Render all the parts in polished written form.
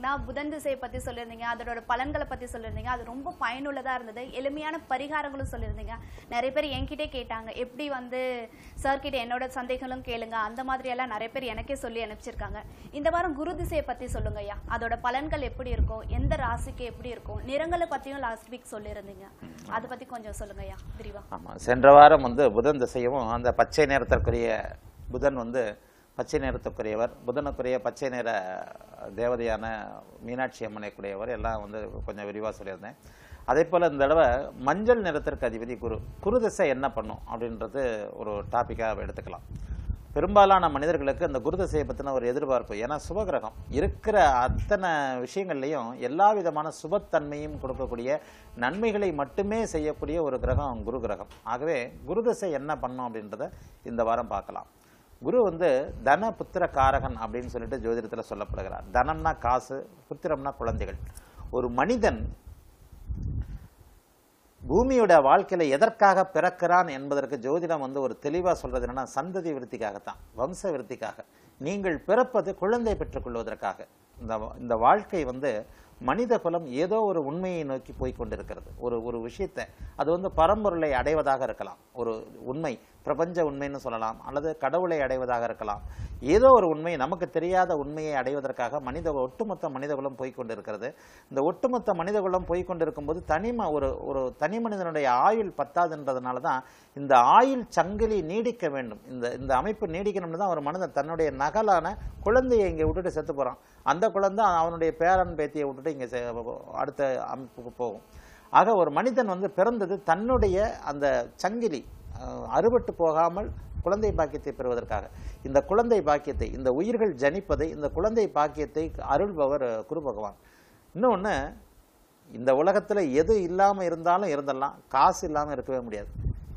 பாத்தீங்கன்னா புதன் திசையை பத்தி சொல்லியிருந்தீங்க, அதோட பலன்களை பத்தி சொல்லியிருந்தீங்க. அது ரொம்ப பயனுள்ளதா இருந்தது. எளிமையான பரிகாரங்களும் சொல்லியிருந்தீங்க. நிறைய பேர் என்கிட்டே கேட்டாங்க, எப்படி வந்து சார் கிட்ட என்னோட சந்தேகங்களும் கேளுங்க, அந்த மாதிரி எல்லாம் நிறைய பேர் எனக்கே சொல்லி அனுப்பிச்சிருக்காங்க. இந்த வாரம் குரு திசையை பத்தி சொல்லுங்க ஐயா. அதோட பலன்கள் எப்படி இருக்கும், எந்த ராசிக்கு எப்படி இருக்கும், நிறங்களை பத்தியும் லாஸ்ட் வீக் சொல்லியிருந்தீங்க. அதை பத்தி கொஞ்சம் சொல்லுங்க ஐயா விரிவா. ஆமா, சென்ற வாரம் வந்து புதன் திசையும் அந்த பச்சை நிறத்திற்குரிய புதன் வந்து பச்சை நிறத்துக்குரியவர், புதனுக்குரிய பச்சை நிற தேவதையான மீனாட்சி அம்மனைக்குரியவர் எல்லாம் வந்து கொஞ்சம் விரிவாக சொல்லியிருந்தேன். அதே போல் இந்த தடவை மஞ்சள் நிறத்திற்கு அதிபதி குரு. குரு திசை என்ன பண்ணும் அப்படின்றது ஒரு டாப்பிக்காக எடுத்துக்கலாம். பெரும்பாலான மனிதர்களுக்கு அந்த குரு திசையை பற்றின ஒரு எதிர்பார்ப்பு. ஏன்னா சுபகிரகம் இருக்கிற அத்தனை விஷயங்கள்லையும் எல்லா விதமான சுபத்தன்மையும் கொடுக்கக்கூடிய நன்மைகளை மட்டுமே செய்யக்கூடிய ஒரு கிரகம் குரு கிரகம். ஆகவே குரு திசை என்ன பண்ணும் அப்படின்றத இந்த வாரம் பார்க்கலாம். குரு வந்து தன புத்திர காரகன் அப்படின்னு சொல்லிட்டு ஜோதிடத்தில் சொல்லப்படுகிறார். தனம்னா காசு, புத்திரம்னா குழந்தைகள். ஒரு மனிதன் பூமியோட வாழ்க்கையில எதற்காக பிறக்கிறான் என்பதற்கு ஜோதிடம் வந்து ஒரு தெளிவா சொல்றது என்னன்னா, சந்ததி விருத்திக்காகத்தான், வம்ச விருத்திக்காக. நீங்கள் பிறப்பது குழந்தை பெற்றுக் கொள்வதற்காக. இந்த வாழ்க்கை வந்து மனித குலம் ஏதோ ஒரு உண்மையை நோக்கி போய்கொண்டிருக்கிறது. ஒரு விஷயத்தை அது வந்து பரம்பொருளை அடைவதாக இருக்கலாம், ஒரு உண்மை பிரபஞ்ச உண்மைன்னு சொல்லலாம், அல்லது கடவுளை அடைவதாக இருக்கலாம். ஏதோ ஒரு உண்மை, நமக்கு தெரியாத உண்மையை அடைவதற்காக ஒட்டுமொத்த மனிதகுலம் போய்கொண்டிருக்கிறது. இந்த ஒட்டுமொத்த மனிதகுலம் போய்கொண்டிருக்கும் போது ஒரு தனி மனிதனுடைய ஆயுள் பத்தாதுன்றதுனால தான் இந்த ஆயுள் சங்கிலி நீடிக்க வேண்டும். இந்த அமைப்பு நீடிக்கணும்னு தான் ஒரு மனிதன் தன்னுடைய நகலான குழந்தையை இங்கே விட்டுட்டு செத்து போறான். அந்த குழந்தை அவனுடைய பேரன் பேத்தியை விட்டுட்டு இங்கே அடுத்த அமைப்புக்கு போகும். ஆக ஒரு மனிதன் வந்து பிறந்தது தன்னுடைய அந்த சங்கிலி அறுபட்டு போகாமல் குழந்தை பாக்கியத்தை பெறுவதற்காக. இந்த குழந்தை பாக்கியத்தை, இந்த உயிர்கள் ஜனிப்பதை, இந்த குழந்தை பாக்கியத்தை அருள்பவர் குரு பகவான். இன்னொன்று, இந்த உலகத்தில் எது இல்லாமல் இருந்தாலும் இருந்துடலாம், காசு இல்லாமல் இருக்கவே முடியாது.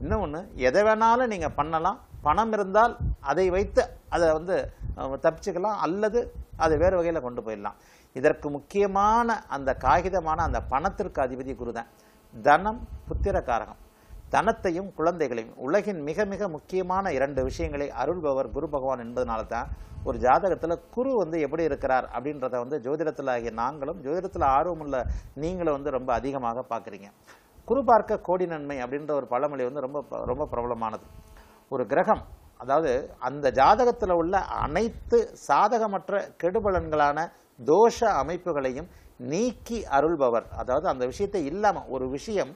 இன்னொன்று, எதை வேணாலும் நீங்கள் பண்ணலாம், பணம் இருந்தால் அதை வைத்து அதை வந்து தப்பிச்சுக்கலாம், அல்லது அதை வேறு வகையில் கொண்டு போயிடலாம். இதற்கு முக்கியமான அந்த காகிதமான அந்த பணத்திற்கு அதிபதி குருதான். தனம் புத்திர காரகம். தனத்தையும் குழந்தைகளையும், உலகின் மிக மிக முக்கியமான 2 விஷயங்களை அருள்பவர் குரு பகவான் என்பதனால தான் ஒரு ஜாதகத்தில் குரு வந்து எப்படி இருக்கிறார் அப்படின்றத வந்து ஜோதிடத்தில் ஆகிய நாங்களும் ஜோதிடத்தில் ஆர்வமுள்ள நீங்களும் வந்து ரொம்ப அதிகமாக பார்க்குறீங்க. குரு பார்க்க கோடி நன்மை அப்படின்ற ஒரு பழமொழி வந்து ரொம்ப ரொம்ப பிரபலமானது. ஒரு கிரகம், அதாவது அந்த ஜாதகத்தில் உள்ள அனைத்து சாதகமற்ற கெடுபலன்களான தோஷ அமைப்புகளையும் நீக்கி அருள்பவர். அதாவது அந்த விஷயத்தை இல்லாமல் ஒரு விஷயம்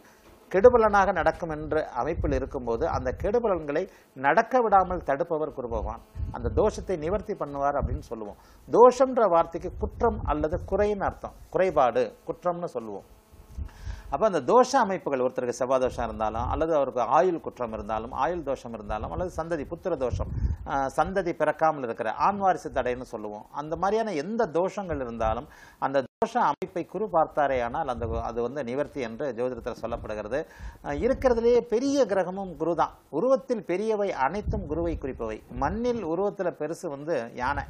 கெடுபலனாக நடக்கும் என்ற அமைப்பில் இருக்கும்போது அந்த கெடுபலன்களை நடக்க விடாமல் தடுப்பவர் குரு பகவான். அந்த தோஷத்தை நிவர்த்தி பண்ணுவார் அப்படின்னு சொல்லுவோம். தோஷம்ன்ற வார்த்தைக்கு குற்றம் அல்லது குறைன்னு அர்த்தம். குறைபாடு, குற்றம்னு சொல்லுவோம். அப்போ அந்த தோஷ அமைப்புகள், ஒருத்தருக்கு செவ்வாய் தோஷம் இருந்தாலும், அல்லது அவருக்கு ஆயுள் குற்றம் இருந்தாலும், ஆயுள் தோஷம் இருந்தாலும், அல்லது சந்ததி புத்திர தோஷம், சந்ததி பிறக்காமல் இருக்கிற ஆண்வாரிசு தடைன்னு சொல்லுவோம். அந்த மாதிரியான எந்த தோஷங்கள் இருந்தாலும் அந்த தோஷ அமைப்பை குரு பார்த்தாரே ஆனால் அது வந்து நிவர்த்தி என்று ஜோதிடத்தில் சொல்லப்படுகிறது. இருக்கிறதுலேயே பெரிய கிரகமும் குரு தான். உருவத்தில் பெரியவை அனைத்தும் குருவை குறிப்பவை. மண்ணில் உருவத்தில் பெருசு வந்து யானை,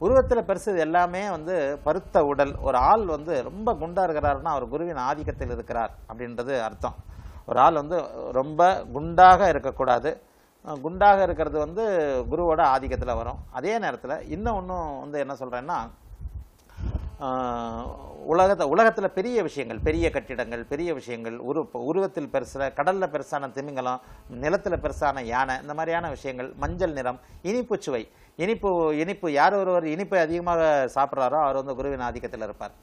உருவத்தில் பெருசு எல்லாமே வந்து பருத்த உடல். ஒரு ஆள் வந்து ரொம்ப குண்டா இருக்கிறாருன்னா அவர் குருவின் ஆதிக்கத்தில் இருக்கிறார் அப்படின்றது அர்த்தம். ஒரு ஆள் வந்து ரொம்ப குண்டாக இருக்கக்கூடாது. குண்டாக இருக்கிறது வந்து குருவோட ஆதிக்கத்தில் வரும். அதே நேரத்தில் இன்னும் வந்து என்ன சொல்றேன்னா, உலகத்தில் பெரிய விஷயங்கள், பெரிய கட்டிடங்கள், பெரிய விஷயங்கள், உருவத்தில் பெருசு, கடலில் பெருசான திமிங்கலம், நிலத்தில் பெருசான யானை, இந்த மாதிரியான விஷயங்கள். மஞ்சள் நிறம், இனிப்பு சுவை, இனிப்பு யார் ஒருவர் இனிப்பை அதிகமாக சாப்பிட்றாரோ அவர் வந்து குருவின் ஆதிக்கத்தில் இருப்பார்.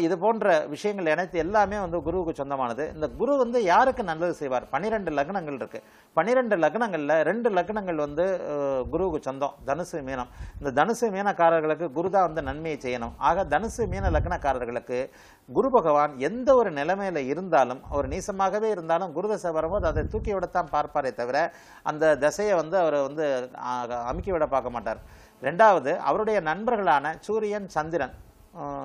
இது போன்ற விஷயங்கள் அனைத்து எல்லாமே வந்து குருவுக்கு சொந்தமானது. இந்த குரு வந்து யாருக்கு நல்லது செய்வார்? 12 லக்னங்கள் இருக்கு. 12 லக்னங்கள்ல 2 லக்னங்கள் வந்து குருவுக்கு சொந்தம், தனுசு மீனம். இந்த தனுசு மீனக்காரர்களுக்கு குரு தான் வந்து நன்மையை செய்யணும். ஆக தனுசு மீன லக்னக்காரர்களுக்கு குரு பகவான் எந்த ஒரு நிலைமையில இருந்தாலும், அவர் நீசமாகவே இருந்தாலும் குரு தசை வரும்போது அதை தூக்கி விடத்தான் பார்ப்பாரே தவிர அந்த தசையை வந்து அவர் வந்து அமுக்கி விட பார்க்க மாட்டார். 2வது, அவருடைய நண்பர்களான சூரியன், சந்திரன்,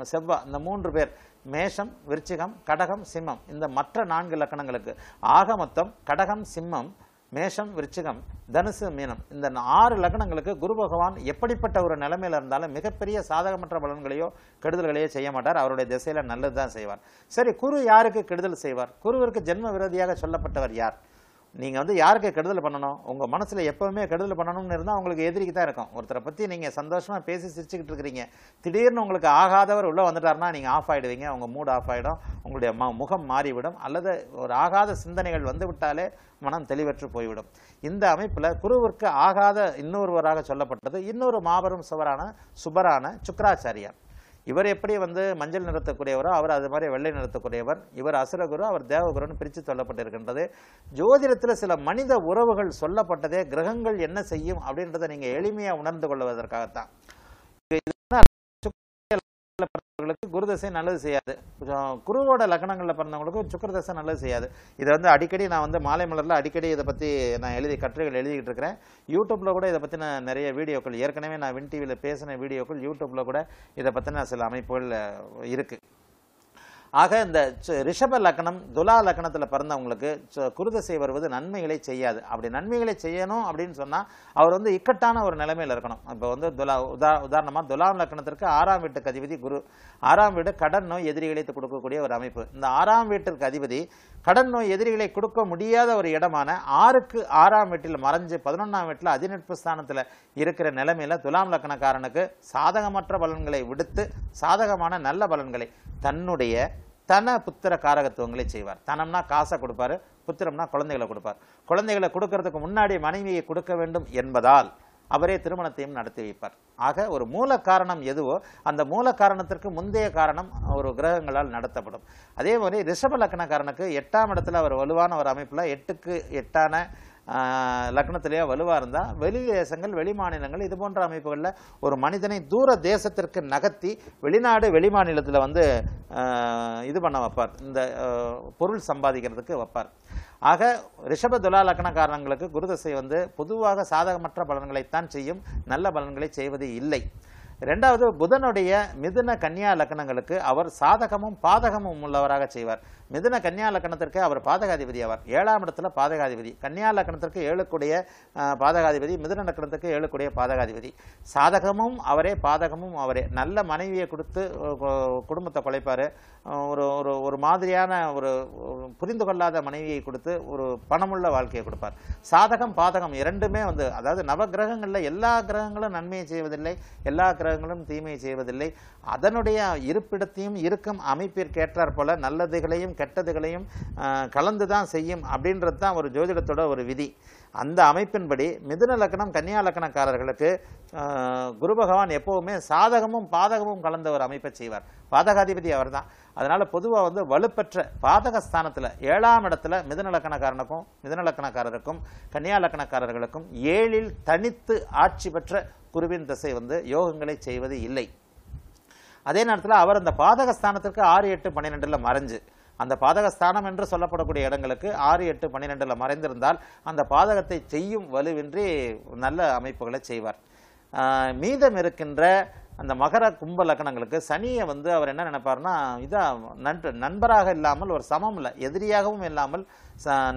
செவ்வாய், இந்த 3 பேர், மேஷம், விருச்சிகம், கடகம், சிம்மம், இந்த மற்ற 4 லக்கணங்களுக்கு ஆக மொத்தம் கடகம், சிம்மம், மேஷம், விருச்சிகம், தனுசு, மீனம், இந்த 6 லக்னங்களுக்கு குரு பகவான் எப்படிப்பட்ட ஒரு நிலைமையில இருந்தாலும் மிகப்பெரிய சாதகமற்ற பலன்களையோ கெடுதல்களையோ செய்ய மாட்டார். அவருடைய திசையில நல்லதுதான் செய்வார். சரி, குரு யாருக்கு கெடுதல் செய்வார்? குருவிற்கு ஜென்ம விரோதியாக சொல்லப்பட்டவர் யார்? நீங்க வந்து யாருக்கு கெடுதல் பண்ணணும், உங்க மனசுல எப்பவுமே கெடுதல் பண்ணணும்னு இருந்தா உங்களுக்கு எதிரிக்கு தான் இருக்கும். ஒருத்தரை பத்தி நீங்க சந்தோஷமா பேசி சிரிச்சுக்கிட்டு இருக்கிறீங்க, திடீர்னு உங்களுக்கு ஆகாதவர் உள்ள வந்துட்டாருன்னா நீங்க ஆஃப் ஆயிடுவீங்க, உங்க மூட் ஆஃப் ஆயிடும், உங்களுடைய முகம் மாறிவிடும், அல்லது ஒரு ஆகாத சிந்தனைகள் வந்து விட்டாலே மனம் தெளிவற்று போய்விடும். இந்த அமைப்புல குருவிற்கு ஆகாத இன்னொருவராக சொல்லப்பட்டது இன்னொரு மாபெரும் சுபரான சுக்கிராச்சாரியார். இவர் எப்படி வந்து மஞ்சள் நிறுத்தக்கூடியவரோ அவர் அது மாதிரி வெள்ளை நிறுத்தக்கூடியவர். இவர் அசுரகுரு, அவர் தேவகுருன்னு பிரித்து சொல்லப்பட்டிருக்கின்றது. ஜோதிடத்தில் சில மனித உறவுகள் சொல்லப்பட்டதே கிரகங்கள் என்ன செய்யும் அப்படின்றத நீங்க எளிமையா உணர்ந்து கொள்வதற்காகத்தான். குருதசை நல்லது செய்யாது, குருவோட லக்னங்கள்ல பிறந்தவங்களுக்கு சுக்கிரதசை நல்லது செய்யாது. இதை வந்து அடிக்கடி நான் வந்து மாலை மலர்ல அடிக்கடி இதை பத்தி நான் கட்டுரைகள் எழுதிக்கிட்டு இருக்கிறேன். யூடியூப்ல கூட இதை பத்தின நிறைய வீடியோக்கள், ஏற்கனவே நான் வின் டிவியில பேசின வீடியோக்கள் யூடியூப்ல கூட இதை பத்தின சில அமைப்புகள் இருக்கு. ஆக இந்த ரிஷப லக்னம் துலா லக்னத்தில் பிறந்தவங்களுக்கு குருதசை வருவது நன்மைகளை செய்யாது. அப்படி நன்மைகளை செய்யணும் அப்படின்னு சொன்னா அவர் வந்து இக்கட்டான ஒரு நிலைமையில இருக்கணும். இப்போ வந்து உதாரணமா துலாம் லக்னத்திற்கு 6ஆம் வீட்டுக்கு அதிபதி குரு. 6ஆம் வீடு கடன் நோய் எதிரிகளை கொடுக்கக்கூடிய ஒரு அமைப்பு. இந்த 6ஆம் வீட்டிற்கு அதிபதி கடன் நோய் எதிரிகளை கொடுக்க முடியாத ஒரு இடமான 6க்கு 6ஆம் வீட்டில் மறைஞ்சு 11ஆம் வீட்டில் அதிநட்பு ஸ்தானத்தில் இருக்கிற நிலைமையில துலாம் லக்னக்காரனுக்கு சாதகமற்ற பலன்களை விடுத்து சாதகமான நல்ல பலன்களை தன்னுடைய தன புத்திர காரகத்துவங்களை செய்வார். தனம்னா காசை கொடுப்பாரு, புத்திரம்னா குழந்தைகளை கொடுப்பார். குழந்தைகளை கொடுக்கறதுக்கு முன்னாடி மனைவியை கொடுக்க வேண்டும் என்பதால் அவரே திருமணத்தையும் நடத்தி வைப்பார். ஆக ஒரு மூல காரணம் எதுவோ அந்த மூல காரணத்திற்கு முந்தைய காரணம் ஒரு கிரகங்களால் நடத்தப்படும். அதே மாதிரி ரிஷப லக்னக்காரனுக்கு 8ஆம் இடத்துல அவர் வலுவான ஒரு அமைப்புல 8க்கு 8ஆன லக்னத்திலேயே வலுவா இருந்தா வெளி தேசங்கள் வெளி மாநிலங்கள் இது போன்ற அமைப்புகள்ல ஒரு மனிதனை தூர தேசத்திற்கு நகர்த்தி வெளிநாடு வெளி மாநிலத்துல வந்து இது பண்ண வைப்பார், இந்த பொருள் சம்பாதிக்கிறதுக்கு வைப்பார். ஆக ரிஷப துலா லக்னக்காரங்களுக்கு குருதசை வந்து பொதுவாக சாதகமற்ற பலன்களைத்தான் செய்யும், நல்ல பலன்களை செய்வது இல்லை. இரண்டாவது புதனுடைய மிதுன கன்னியா லக்னங்களுக்கு அவர் சாதகமும் பாதகமும் உள்ளவராக செய்வார். மிதுன கன்னியா லக்னத்திற்கு அவர் பாதகாதிபதி ஆவார். 7ஆம் இடத்துல பாதகாதிபதி. கன்னியா லக்னத்திற்கு 7க்குடைய பாதகாதிபதி, மிதுன லக்னத்திற்கு 7க்குடைய பாதகாதிபதி. சாதகமும் அவரே பாதகமும் அவரே. நல்ல மனைவியை கொடுத்து குடும்பத்தை குலைப்பாரு. ஒரு மாதிரியான ஒரு புரிந்து கொள்ளாத மனைவியை கொடுத்து ஒரு பணமுள்ள வாழ்க்கையை கொடுப்பார். சாதகம் பாதகம் இரண்டுமே வந்து, அதாவது நவகிரகங்கள்ல எல்லா கிரகங்களும் நன்மையை செய்வதில்லை, எல்லா கிரகங்களும் தீமையை செய்வதில்லை. அதனுடைய இருப்பிடத்தையும் இருக்கும் அமைப்பிற்கேற்றாற் போல நல்லதுகளையும் கெட்டதுகளையும் கலந்துதான் செய்யும் அப்படின்றது தான் ஒரு ஜோதிடத்தோட ஒரு விதி. அந்த அமைப்பின்படி மிதுன லக்னம் கன்னியா லக்னக்காரர்களுக்கு குரு பகவான் எப்பவுமே சாதகமும் பாதகமும் கலந்த ஒரு அமைப்பை செய்வார். பாதகாதிபதி அவர் தான். அதனால பொதுவாக வந்து வலுப்பெற்ற பாதகஸ்தானத்துல 7ஆம் இடத்துல மிதுன லக்னக்காரருக்கும் கன்னியா லக்னக்காரர்களுக்கும் 7இல் தனித்து ஆட்சி பெற்ற குருவின் திசை வந்து யோகங்களை செய்வது இல்லை. அதே நேரத்தில் அவர் அந்த பாதகஸ்தானத்திற்கு 6, 8, 12 மறைஞ்சு, அந்த பாதகஸ்தானம் என்று சொல்லப்படக்கூடிய இடங்களுக்கு 6, 8, 12 மறைந்திருந்தால் அந்த பாதகத்தை செய்யும் வலுவின்றி நல்ல அமைப்புகளை செய்வார். மீதம் இருக்கின்ற அந்த மகர கும்ப லக்னங்களுக்கு சனியை வந்து அவர் என்ன நினைப்பார்னா, நண்பராக இல்லாமல் ஒரு சமம் இல்லை, எதிரியாகவும் இல்லாமல்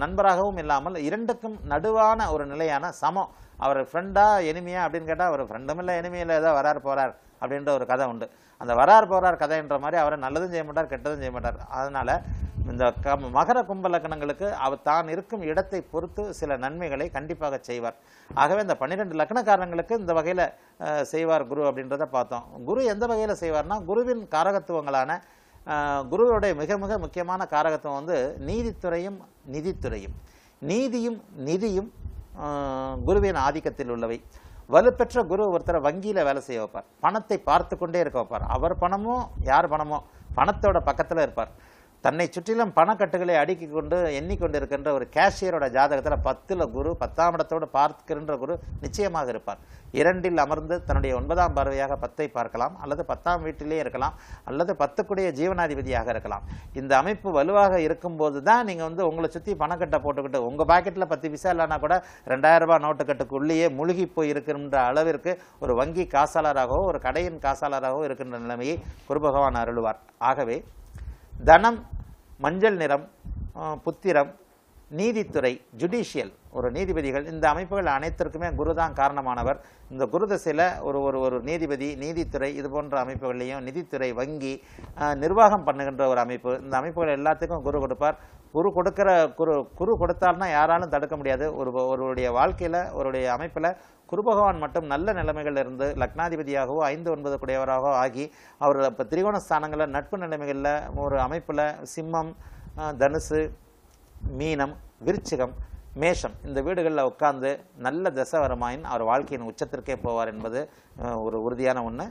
நண்பராகவும் இல்லாமல் இரண்டுக்கும் நடுவான ஒரு நிலையான சமம். அவர் ஃப்ரெண்டா எனிமியா அப்படின்னு கேட்டால் அவர் ஃப்ரெண்டும் இல்லை எனிமியில் ஏதோ வரார் போறார் அப்படின்ற ஒரு கதை உண்டு. அந்த வரார் போறார் கதைன்ற மாதிரி அவரை நல்லதும் செய்ய மாட்டார் கெட்டதும் செய்ய மாட்டார். அதனால இந்த மகர கும்ப லக்னங்களுக்கு அவர் தான் இருக்கும் இடத்தை பொறுத்து சில நன்மைகளை கண்டிப்பாக செய்வார். ஆகவே இந்த 12 லக்னக்காரங்களுக்கு இந்த வகையில செய்வார் குரு அப்படின்றத பார்த்தோம். குரு எந்த வகையில செய்வார்னா, குருவின் காரகத்துவங்களான குருவுடைய மிக மிக முக்கியமான காரகத்துவம் வந்து நீதித்துறையும் நிதித்துறையும். நீதியும் நிதியும் குருவின் ஆதிக்கத்தில் உள்ளவை. வலுப்பெற்ற குரு ஒருத்தரை வங்கியில வேலை செய்ய வைப்பார், பணத்தை பார்த்து கொண்டே இருக்க வைப்பார். அவர் பணமோ யார் பணமோ பணத்தோட பக்கத்துல இருப்பார். தன்னை சுற்றிலும் பணக்கட்டுகளை அடுக்கி கொண்டு எண்ணிக்கொண்டு இருக்கின்ற ஒரு கேஷியரோட ஜாதகத்தில் 10ல் குரு 10ஆம் இடத்தோடு பார்க்கின்ற குரு நிச்சயமாக இருப்பார். 2இல் அமர்ந்து தன்னுடைய 9ஆம் பார்வையாக 10ஐ பார்க்கலாம், அல்லது 10ஆம் வீட்டிலே இருக்கலாம், அல்லது 10க்குடைய ஜீவனாதிபதியாக இருக்கலாம். இந்த அமைப்பு வலுவாக இருக்கும்போது தான் நீங்க வந்து உங்களை சுற்றி பணக்கட்டை போட்டுக்கிட்டு உங்க பாக்கெட்டில் 10 பைசா இல்லைன்னா கூட 2000 ரூபாய் நோட்டுக்கட்டுக்குள்ளேயே முழுகி போய் இருக்கின்ற அளவிற்கு ஒரு வங்கி காசாளராகவோ ஒரு கடையின் காசாளராகவோ இருக்கின்ற நிலைமையை குரு பகவான் அருள்வார். ஆகவே தனம், மஞ்சள் நிறம், புத்திரம், நீதித்துறை, ஜுடிஷியல் ஒரு நீதிபதிகள், இந்த அமைப்புகள் அனைத்திற்குமே குருதான் காரணமானவர். இந்த குரு திசையில ஒரு நீதிபதி, நீதித்துறை இது போன்ற அமைப்புகளையும், நிதித்துறை, வங்கி, நிர்வாகம் பண்ணுகின்ற ஒரு அமைப்பு, இந்த அமைப்புகள் எல்லாத்துக்கும் குரு கொடுப்பார். குரு கொடுக்கிற குரு கொடுத்தால்னா யாராலும் தடுக்க முடியாது. ஒருவருடைய வாழ்க்கையில ஒருடைய அமைப்புல குரு பகவான் மட்டும் நல்ல நிலைமைகள் இருந்து லக்னாதிபதியாகவோ 5, 9 கூடியவராகவோ ஆகி அவர் இப்போ திரிகோண ஸ்தானங்களில் நட்பு நிலைமைகளில் ஒரு அமைப்புல சிம்மம், தனுசு, மீனம், விருச்சிகம், மேஷம் இந்த வீடுகளில் உட்கார்ந்து நல்ல தசை வருமாயின் அவர் வாழ்க்கையின் உச்சத்திற்கே போவார் என்பது ஒரு உறுதியான ஒன்று.